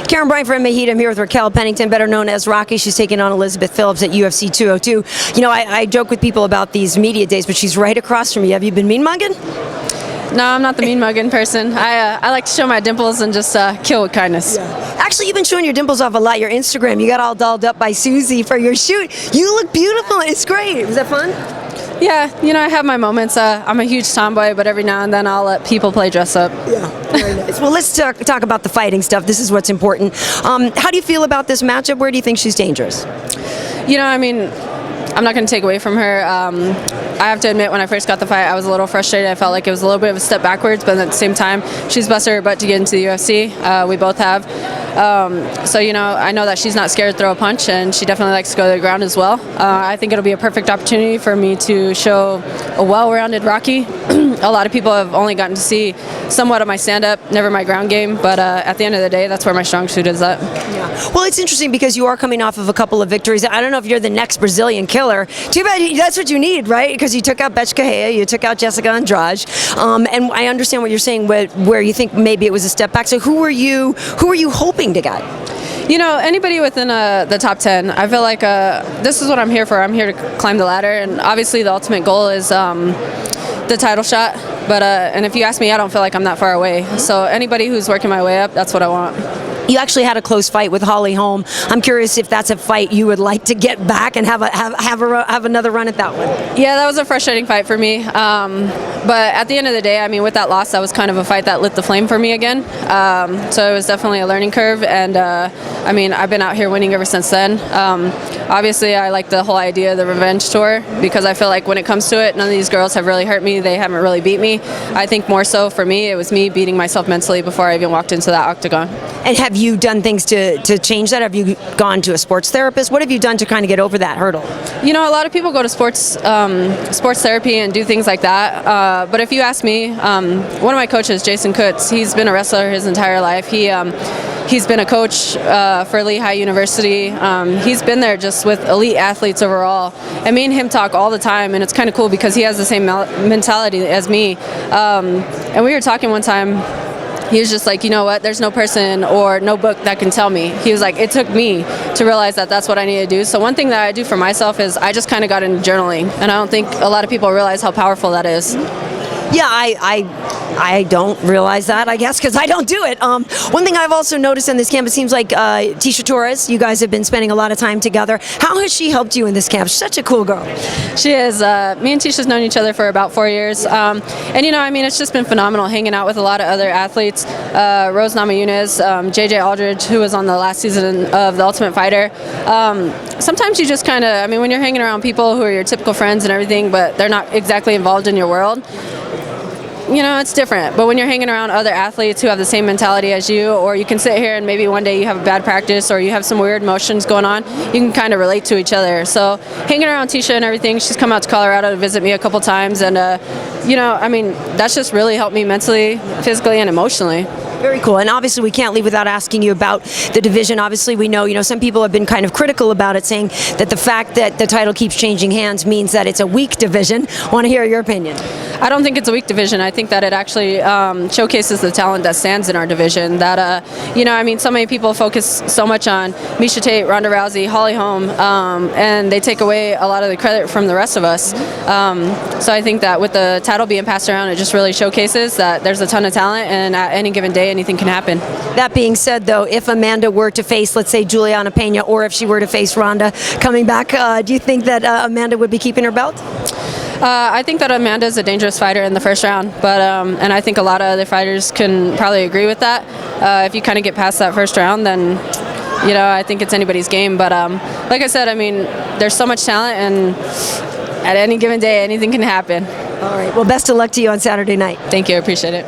Karyn Bryant from MMA H.E.A.T. I'm here with Raquel Pennington, better known as Rocky. She's taking on Elizabeth Phillips at UFC 202. You know, I joke with people about these media days, but she's right across from you. Have you been mean mugging? No, I'm not the mean mugging person. I like to show my dimples and just kill with kindness. Yeah. Actually, you've been showing your dimples off a lot. Your Instagram, you got all dolled up by Susie for your shoot. You look beautiful. It's great. Was that fun? Yeah, you know, I have my moments. I'm a huge tomboy, but every now and then I'll let people play dress up. Yeah, very nice. Well, let's talk about the fighting stuff. This is what's important. How do you feel about this matchup? Where do you think she's dangerous? You know, I mean, I'm not going to take away from her. I have to admit, when I first got the fight, I was a little frustrated. I felt like it was a little bit of a step backwards, but at the same time, she's busted her butt to get into the UFC. We both have. So, you know, I know that she's not scared to throw a punch, and she definitely likes to go to the ground as well. I think it'll be a perfect opportunity for me to show a well-rounded Rocky. A lot of people have only gotten to see somewhat of my stand-up, never my ground game, but at the end of the day, that's where my strong suit is at. Yeah. Well, it's interesting because you are coming off of a couple of victories. I don't know if you're the next Brazilian killer. Too bad that's what you need, right? Because you took out H.E.A.T, you took out Jessica Andrade, and I understand what you're saying where you think maybe it was a step back. So who are you hoping to get? You know, anybody within the top 10. I feel like this is what I'm here for. I'm here to climb the ladder, and obviously the ultimate goal is the title shot. But and if you ask me, I don't feel like I'm that far away. So anybody who's working my way up, that's what I want. You actually had a close fight with Holly Holm. I'm curious if that's a fight you would like to get back and have another run at that one. Yeah, that was a frustrating fight for me. But at the end of the day, I mean, with that loss, that was kind of a fight that lit the flame for me again. So it was definitely a learning curve, and I mean, I've been out here winning ever since then. Obviously, I like the whole idea of the revenge tour because I feel like when it comes to it, none of these girls have really hurt me. They haven't really beat me. I think more so for me, it was me beating myself mentally before I even walked into that octagon. And have you done things to change that? Have you gone to a sports therapist? What have you done to kind of get over that hurdle? You know, a lot of people go to sports therapy and do things like that. But if you ask me, one of my coaches, Jason Kutz, he's been a wrestler his entire life. He's been a coach for Lehigh University. He's been there just with elite athletes overall. And me and him talk all the time, and it's kind of cool because he has the same mentality as me. And we were talking one time. He was just like, you know what, there's no person or no book that can tell me. He was like, it took me to realize that that's what I need to do. So one thing that I do for myself is I just kind of got into journaling. And I don't think a lot of people realize how powerful that is. Yeah, I don't realize that, I guess, because I don't do it. One thing I've also noticed in this camp, it seems like Tecia Torres, you guys have been spending a lot of time together. How has she helped you in this camp? She's such a cool girl. She is. Me and Ticia's known each other for about 4 years. And, you know, I mean, it's just been phenomenal hanging out with a lot of other athletes. Rose Namajunas, JJ Aldridge, who was on the last season of The Ultimate Fighter. Sometimes you just kind of, I mean, when you're hanging around people who are your typical friends and everything, but they're not exactly involved in your world, you know, it's different. But when you're hanging around other athletes who have the same mentality as you, or you can sit here and maybe one day you have a bad practice or you have some weird emotions going on, you can kind of relate to each other. So hanging around Tecia and everything, she's come out to Colorado to visit me a couple times, and you know, I mean, that's just really helped me mentally, physically, and emotionally. Very cool. And obviously we can't leave without asking you about the division. Obviously we know, you know, some people have been kind of critical about it, saying that the fact that the title keeps changing hands means that it's a weak division. I want to hear your opinion. I don't think it's a weak division. I think that it actually showcases the talent that stands in our division. That, you know, I mean, so many people focus so much on H.E.A.T, Ronda Rousey, Holly Holm, and they take away a lot of the credit from the rest of us. So I think that with the title being passed around, it just really showcases that there's a ton of talent, and at any given day, anything can happen. That being said, though, if Amanda were to face, let's say, Juliana Pena, or if she were to face Ronda coming back, do you think that Amanda would be keeping her belt? I think that Amanda is a dangerous fighter in the first round, but and I think a lot of other fighters can probably agree with that. If you kind of get past that first round, then, you know, I think it's anybody's game. But like I said, I mean, there's so much talent, and at any given day, anything can happen. All right. Well, best of luck to you on Saturday night. Thank you. I appreciate it.